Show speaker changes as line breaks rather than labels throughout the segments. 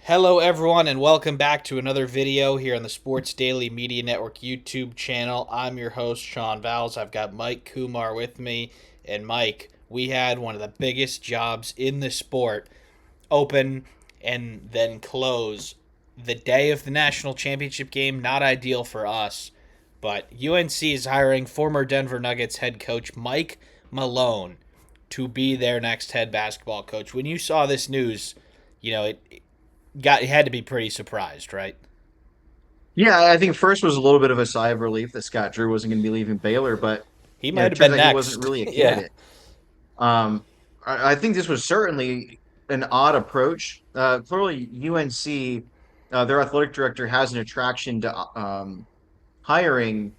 Hello, everyone, and welcome back to another video here on the Sports Daily Media Network YouTube channel. I'm your host, Sean Vowells. I've got Mike Koomar with me. And Mike, we had one of the biggest jobs in the sport open and then close the day of the national championship game. Not ideal for us, but UNC is hiring former Denver Nuggets head coach Mike Malone to be their next head basketball coach. When you saw this news, you had to be pretty surprised, right?
Yeah, I think first was a little bit of a sigh of relief that Scott Drew wasn't going to be leaving Baylor, but
He
it
might have
turns
been
out he wasn't
next.
really a
Yeah.
candidate. Um, I think this was certainly an odd approach. Clearly, UNC, their athletic director has an attraction to hiring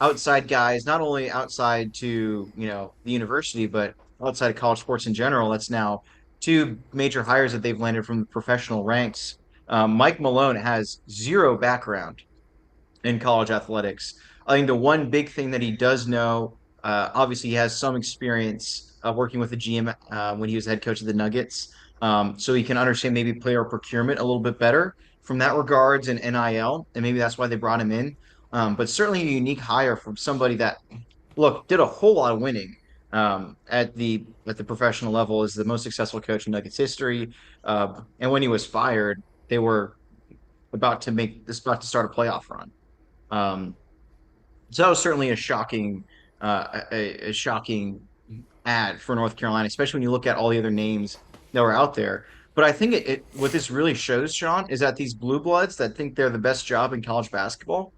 outside guys, not only outside to the university, but outside of college sports in general. That's now two major hires that they've landed from the professional ranks. Mike Malone has zero background in college athletics. I think the one big thing that he does know, obviously, he has some experience working with the GM when he was head coach of the Nuggets, so he can understand maybe player procurement a little bit better from that regards and NIL, and maybe that's why they brought him in. But certainly a unique hire from somebody that did a whole lot of winning at the professional level, is the most successful coach in Nuggets history. And when he was fired, they were about to start a playoff run. Um, so that was certainly a shocking ad for North Carolina, especially when you look at all the other names that were out there. But I think what this really shows, Sean, is that these blue bloods that think they're the best job in college basketball,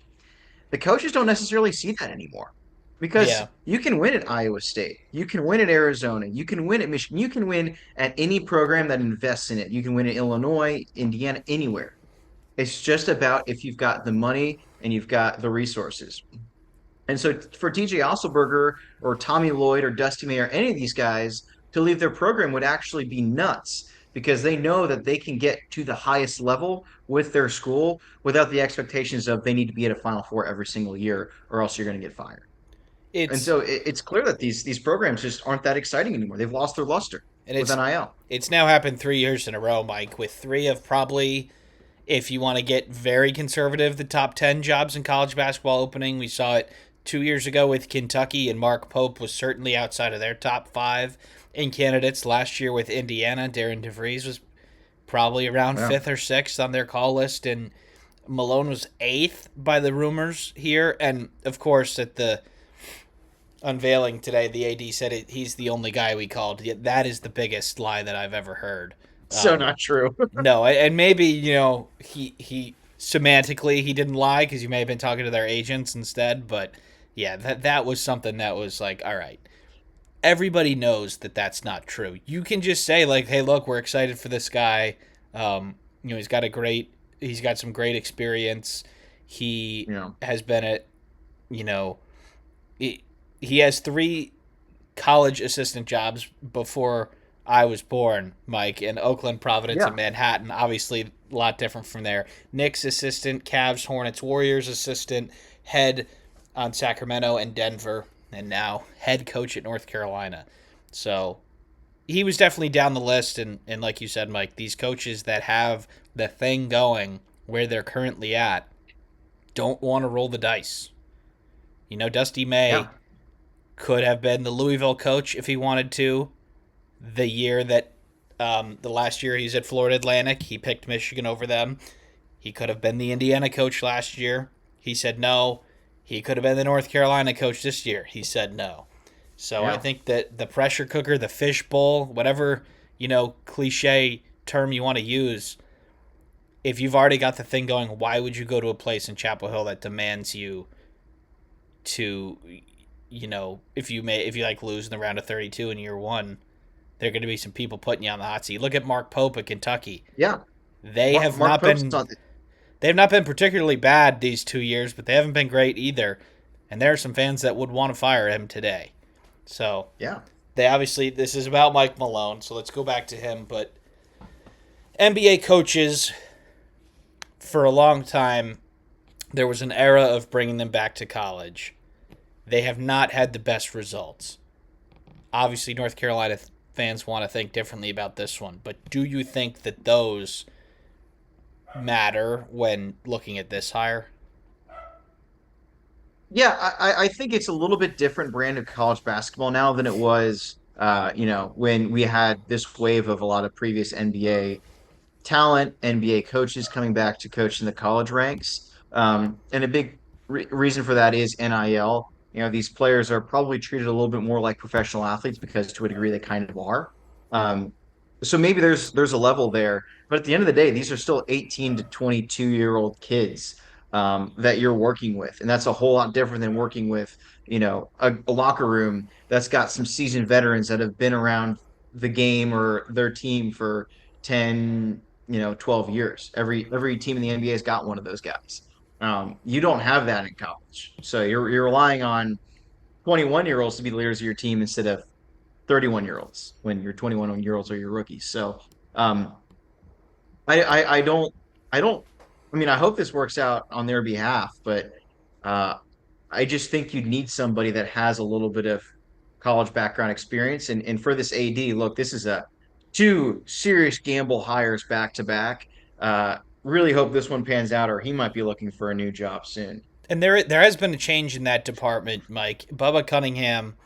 the coaches don't necessarily see that anymore. Because
Yeah.
you can win at Iowa State, you can win at Arizona, you can win at Michigan, you can win at any program that invests in it. You can win at Illinois, Indiana, anywhere. It's just about if you've got the money and you've got the resources. And so for TJ Osselberger or Tommy Lloyd or Dusty May or any of these guys to leave their program would actually be nuts because they know that they can get to the highest level with their school without the expectations of they need to be at a Final Four every single year or else you're going to get fired. And
It's
so it's clear that these programs just aren't that exciting anymore. They've lost their luster
and
with
it's
NIL.
it's now happened 3 years in a row, Mike, with three of probably, if you want to get very conservative, the top 10 jobs in college basketball opening. We saw it 2 years ago with Kentucky, and Mark Pope was certainly outside of their top five in candidates. Last year with Indiana, Darren DeVries was probably around
Yeah.
fifth or sixth on their call list, and Malone was eighth by the rumors here. And of course, at the unveiling today, the AD said he's the only guy we called. Yet that is the biggest lie that I've ever heard.
So
Um,
not true.
no, and maybe he semantically he didn't lie because you may have been talking to their agents instead. But yeah, that was something that was like, all right, everybody knows that that's not true. You can just say like, hey, look, we're excited for this guy. He's got some great experience. He
Yeah.
has been at you know he, he has three college assistant jobs before I was born, Mike, in Oakland, Providence,
Yeah.
and Manhattan. Obviously, a lot different from there. Knicks assistant, Cavs, Hornets, Warriors assistant, head on Sacramento and Denver, and now head coach at North Carolina. So he was definitely down the list. And like you said, Mike, these coaches that have the thing going where they're currently at don't want to roll the dice. Dusty May
Yeah.
could have been the Louisville coach if he wanted to. The year that the last year he's at Florida Atlantic, he picked Michigan over them. He could have been the Indiana coach last year. He said no. He could have been the North Carolina coach this year. He said no. So I
Yeah.
think that the pressure cooker, the fishbowl, whatever, cliche term you want to use, if you've already got the thing going, why would you go to a place in Chapel Hill that demands you to, if you like lose in the round of 32 in year one, there are going to be some people putting you on the hot seat. Look at Mark Pope at Kentucky.
Yeah.
They
Mark,
have
Mark
not
Pope's
been
on.
they have not been particularly bad these 2 years, but they haven't been great either. And there are some fans that would want to fire him today. So
Yeah.
they obviously this is about Mike Malone, so let's go back to him. But NBA coaches for a long time, there was an era of bringing them back to college. They have not had the best results. Obviously, North Carolina fans want to think differently about this one, but do you think that those matter when looking at this hire?
Yeah, I think it's a little bit different brand of college basketball now than it was, when we had this wave of a lot of previous NBA talent, NBA coaches coming back to coach in the college ranks. And a big reason for that is NIL. These players are probably treated a little bit more like professional athletes because to a degree they kind of are. Um, so maybe there's a level there, but at the end of the day, these are still 18 to 22-year-old kids that you're working with, and that's a whole lot different than working with a locker room that's got some seasoned veterans that have been around the game or their team for 10 12 years. Every team in the NBA has got one of those guys. You don't have that in college, so you're relying on 21-year-olds to be the leaders of your team instead of 31-year-olds when your 21-year-olds are your rookies. So um, I don't I don't I mean I hope this works out on their behalf, but uh, I just think you'd need somebody that has a little bit of college background experience. And for this AD, look, this is a two serious gamble hires back to back. Really hope this one pans out, or he might be looking for a new job soon.
And there has been a change in that department, Mike. Bubba Cunningham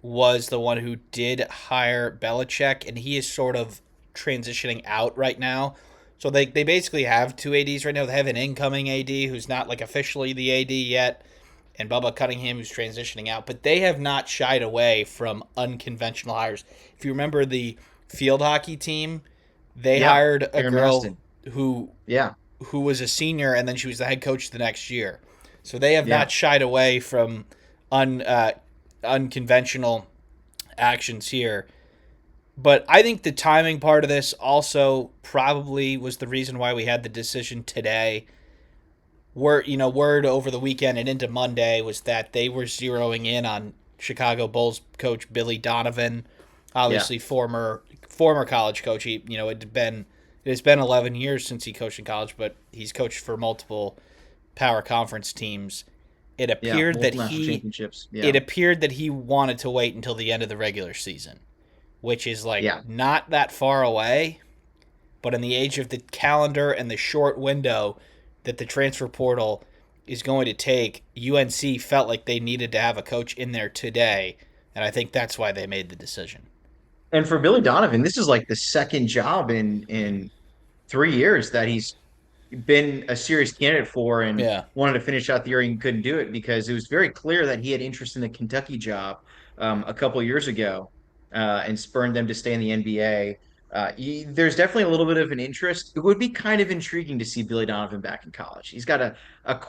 was the one who did hire Belichick, and he is sort of transitioning out right now. So they basically have two ADs right now. They have an incoming AD who's not like officially the AD yet, and Bubba Cunningham who's transitioning out. But they have not shied away from unconventional hires. If you remember the field hockey team, they
Yeah,
hired a
Aaron
girl
Maston.
who
Yeah,
who was a senior, and then she was the head coach the next year. So they have
yeah.
not shied away from un, uh, unconventional actions here. But I think the timing part of this also probably was the reason why we had the decision today. Word over the weekend and into Monday was that they were zeroing in on Chicago Bulls coach Billy Donovan,
Yeah.
obviously former college coach. It has been 11 years since he coached in college, but he's coached for multiple power conference teams. It
Yeah.
appeared that
Multiple national
he
championships.
it
Yeah.
appeared that he wanted to wait until the end of the regular season, which is like
Yeah.
not that far away, but in the age of the calendar and the short window that the transfer portal is going to take, UNC felt like they needed to have a coach in there today, and I think that's why they made the decision.
And for Billy Donovan, this is like the second job in 3 years that he's been a serious candidate for and
Yeah.
wanted to finish out the year and couldn't do it because it was very clear that he had interest in the Kentucky job a couple of years ago and spurned them to stay in the NBA. There's definitely a little bit of an interest. It would be kind of intriguing to see Billy Donovan back in college. He's got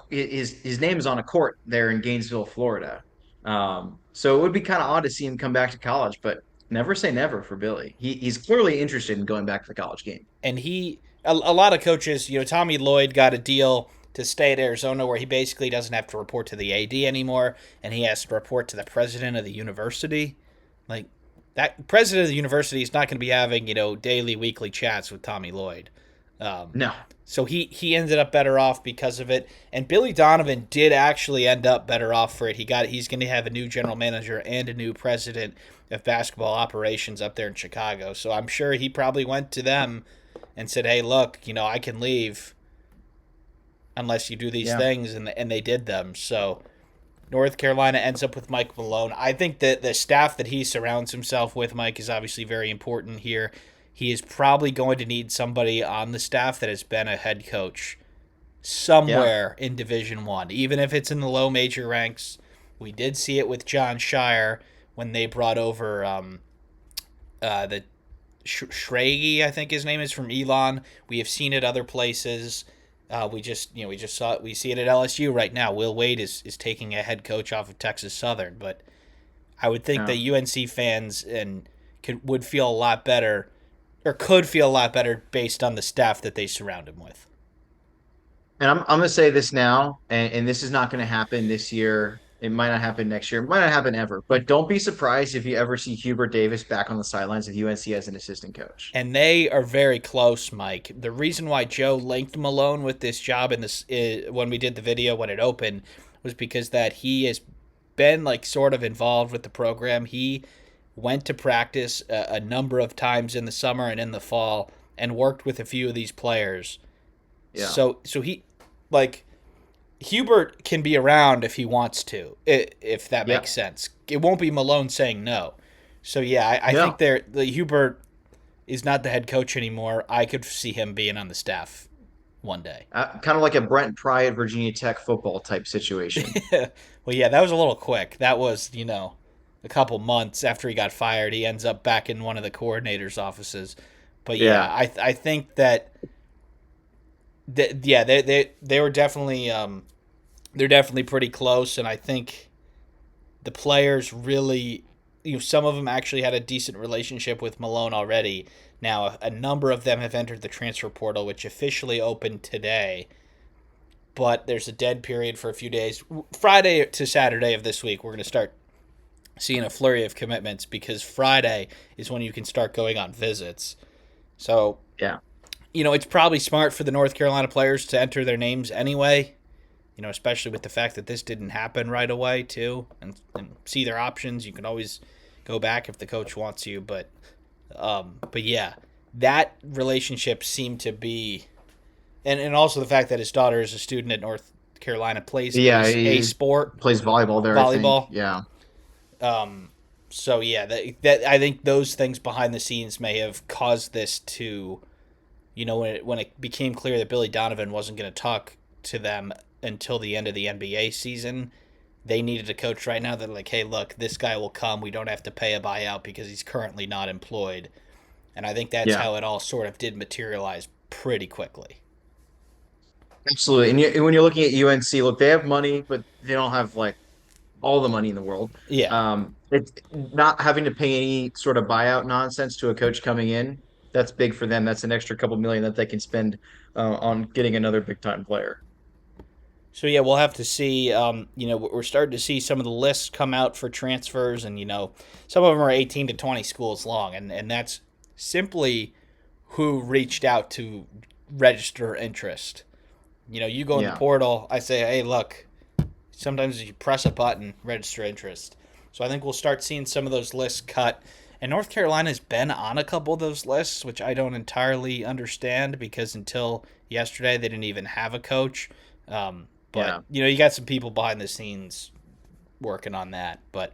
his name is on a court there in Gainesville, Florida. So it would be kind of odd to see him come back to college, but never say never for Billy. He's clearly interested in going back to the college game.
And a lot of coaches, Tommy Lloyd got a deal to stay at Arizona where he basically doesn't have to report to the AD anymore, and he has to report to the president of the university. Like, that president of the university is not going to be having, daily, weekly chats with Tommy Lloyd. Um,
No.
so he ended up better off because of it. And Billy Donovan did actually end up better off for it. He's going to have a new general manager and a new president of basketball operations up there in Chicago. So I'm sure he probably went to them and said, "Hey, look, I can leave unless you do these
Yeah.
things," and they did them. So North Carolina ends up with Mike Malone. I think that the staff that he surrounds himself with, Mike, is obviously very important here. He is probably going to need somebody on the staff that has been a head coach
Yeah.
somewhere in Division One, even if it's in the low major ranks. We did see it with John Shire when they brought over the Schrage, I think his name is, from Elon. We have seen it other places. We just saw it. We see it at LSU right now. Will Wade is taking a head coach off of Texas Southern, but I would think that
Yeah.
UNC fans would feel a lot better, or could feel a lot better based on the staff that they surround him with.
And I'm gonna say this now, and this is not gonna happen this year. It might not happen next year. It might not happen ever. But don't be surprised if you ever see Hubert Davis back on the sidelines of UNC as an assistant coach.
And they are very close, Mike. The reason why Joe linked Malone with this job in this when we did the video when it opened was because that he has been like sort of involved with the program. He went to practice a number of times in the summer and in the fall and worked with a few of these players.
Yeah.
So he like Hubert can be around if he wants to, if that
Yeah.
makes sense. It won't be Malone saying no. So yeah, I think
No.
the Hubert is not the head coach anymore. I could see him being on the staff one day.
Kind of like a Brent Pry at Virginia Tech football type situation.
Well, yeah, that was a little quick. That was, a couple months after he got fired. He ends up back in one of the coordinators' offices. But yeah,
Yeah.
I think that yeah, they were definitely they're definitely pretty close, and I think the players really, some of them actually had a decent relationship with Malone already. Now, a number of them have entered the transfer portal, which officially opened today, but there's a dead period for a few days. Friday to Saturday of this week, we're going to start seeing a flurry of commitments because Friday is when you can start going on visits. So,
Yeah.
it's probably smart for the North Carolina players to enter their names anyway, especially with the fact that this didn't happen right away, too, and see their options. You can always go back if the coach wants you, but yeah, that relationship seemed to be, and also the fact that his daughter is a student at North Carolina, plays
Yeah.
a
He
sport,
plays volleyball there, I think.
volleyball.
Yeah.
So yeah, that I think those things behind the scenes may have caused this to, when it became clear that Billy Donovan wasn't going to talk to them until the end of the NBA season, they needed a coach right now. They're like, hey, look, this guy will come. We don't have to pay a buyout because he's currently not employed. And I think that's
Yeah.
how it all sort of did materialize pretty quickly.
Absolutely. When you're looking at UNC, look, they have money, but they don't have like all the money in the world.
Yeah.
It's not having to pay any sort of buyout nonsense to a coach coming in. That's big for them. That's an extra couple million that they can spend on getting another big time player.
So yeah, we'll have to see. We're starting to see some of the lists come out for transfers, and some of them are 18 to 20 schools long, and that's simply who reached out to register interest. You go in the
Yeah.
portal. I say, hey, look. Sometimes you press a button, register interest. So I think we'll start seeing some of those lists cut. And North Carolina's been on a couple of those lists, which I don't entirely understand because until yesterday they didn't even have a coach. But
Yeah.
you got some people behind the scenes working on that. But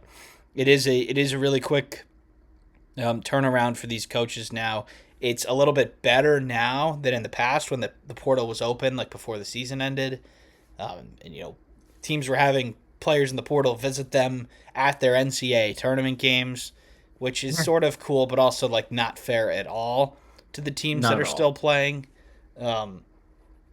it is a really quick turnaround for these coaches now. It's a little bit better now than in the past when the portal was open, like before the season ended. And teams were having players in the portal visit them at their NCAA tournament games, which is sort of cool, but also like not fair at all to the teams
Not
that
at
are
all.
still playing. Um,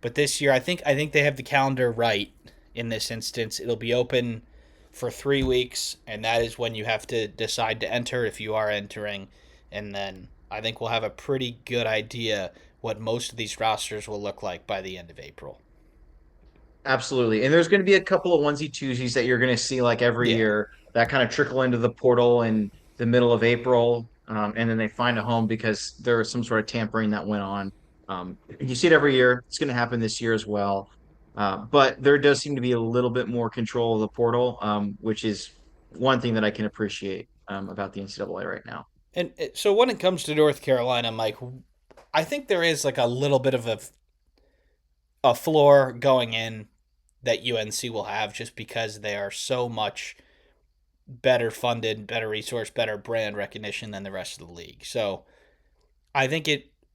but this year, I think they have the calendar right in this instance. It'll be open for 3 weeks, and that is when you have to decide to enter if you are entering, and then I think we'll have a pretty good idea what most of these rosters will look like by the end of April.
Absolutely. And there's going to be a couple of onesie twosies that you're going to see like every
Yeah.
year that kind of trickle into the portal in the middle of April. And then they find a home because there was some sort of tampering that went on. You see it every year. It's going to happen this year as well. But there does seem to be a little bit more control of the portal, which is one thing that I can appreciate about the NCAA right now.
And so when it comes to North Carolina, Mike, I think there is like a little bit of a floor going in that UNC will have just because they are so much better funded, better resource, better brand recognition than the rest of the league. So I think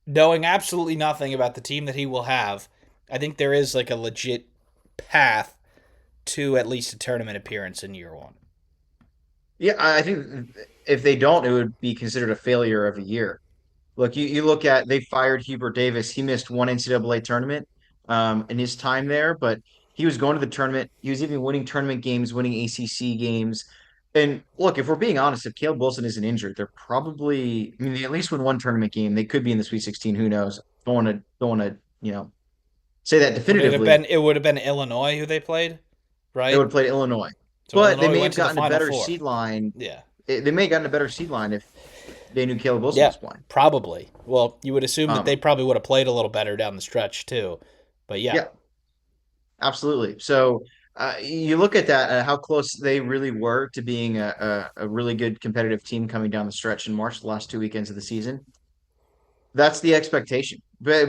knowing absolutely nothing about the team that he will have, I think there is like a legit path to at least a tournament appearance in year one.
Yeah, I think if they don't, it would be considered a failure of a year. Look, you look at they fired Hubert Davis. He missed one NCAA tournament in his time there, but he was going to the tournament. He was even winning tournament games, winning ACC games. And look, if we're being honest, if Caleb Wilson isn't injured, they're probably, I mean, they at least win one tournament game. They could be in the Sweet 16. Who knows? Don't want to, say that
Would it have
definitively.
been? It would have been Illinois who they played,
They would
right?
have played Illinois,
So
but they
Illinois
may
went
have
to the
gotten a
Final
better
Four.
seed line.
Yeah.
They may have gotten a better seed line if they knew Caleb Wilson
Yeah,
was playing.
probably. Well, you would assume that they
Um,
probably would have played a little better down the stretch too. But yeah,
yeah, absolutely. So you look at that, how close they really were to being a really good competitive team coming down the stretch in March, the last 2 weekends of the season. That's the expectation. But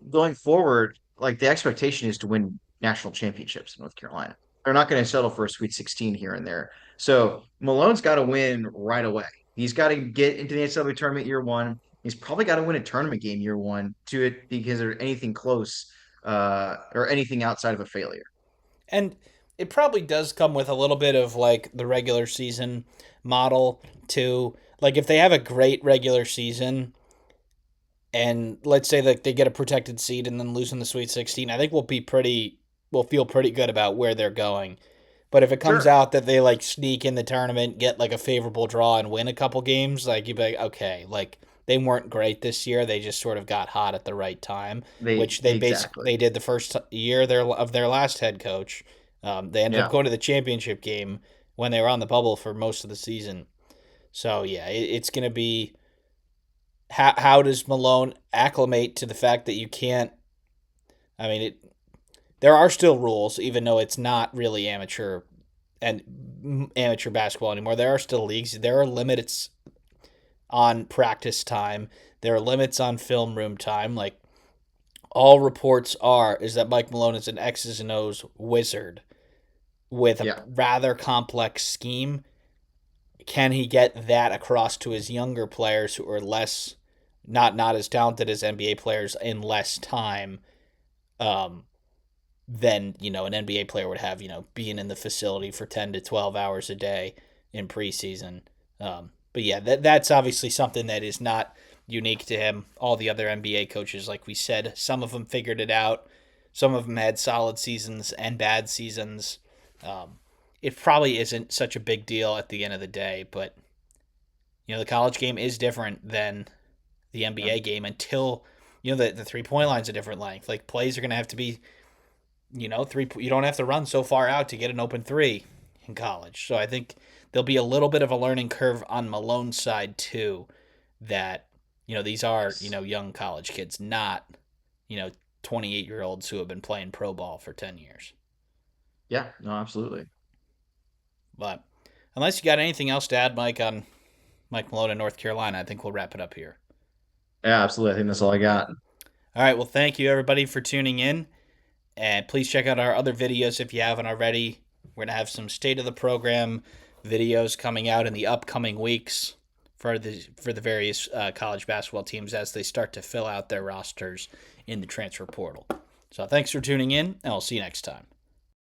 going forward, like the expectation is to win national championships in North Carolina. They're not going to settle for a Sweet 16 here and there. So Malone's got to win right away. He's got to get into the NCAA tournament year one. He's probably got to win a tournament game year one to it because there's anything close or anything outside of a failure.
And it probably does come with a little bit of like the regular season model too. Like if they have a great regular season and let's say that they get a protected seed and then lose in the Sweet 16, I think we'll feel pretty good about where they're going. But if it comes
Sure,
out that they like sneak in the tournament, get like a favorable draw and win a couple games, like you'd be like, okay, like they weren't great this year. They just sort of got hot at the right time, which they basically
exactly.
they did the first year of their last head coach. They ended up
Yeah.
going to the championship game when they were on the bubble for most of the season. So yeah, it's going to be how does Malone acclimate to the fact that you can't? I mean, there are still rules, even though it's not really amateur basketball anymore. There are still leagues. There are limits on practice time. There are limits on film room time. Like all reports are, is that Mike Malone is an X's and O's wizard with a
Yeah.
rather complex scheme. Can he get that across to his younger players who are less, not as talented as NBA players in less time? Um, than an NBA player would have. Being in the facility for 10 to 12 hours a day in preseason. But yeah, that's obviously something that is not unique to him. All the other NBA coaches, like we said, some of them figured it out. Some of them had solid seasons and bad seasons. Um, it probably isn't such a big deal at the end of the day, but the college game is different than the
Yeah.
NBA game until the 3 point line's a different length. Like plays are going to have to be three. You don't have to run so far out to get an open three in college. So I think there'll be a little bit of a learning curve on Malone's side too. That these are
Yes.
young college kids, not 28-year-olds who have been playing pro ball for 10 years.
Yeah. No, absolutely.
But unless you got anything else to add, Mike, on Mike Malone in North Carolina, I think we'll wrap it up here.
Yeah, absolutely. I think that's all I got.
All right. Well, thank you everybody for tuning in. And please check out our other videos if you haven't already. We're going to have some state of the program videos coming out in the upcoming weeks for the various college basketball teams as they start to fill out their rosters in the transfer portal. So thanks for tuning in, and I'll see you next time.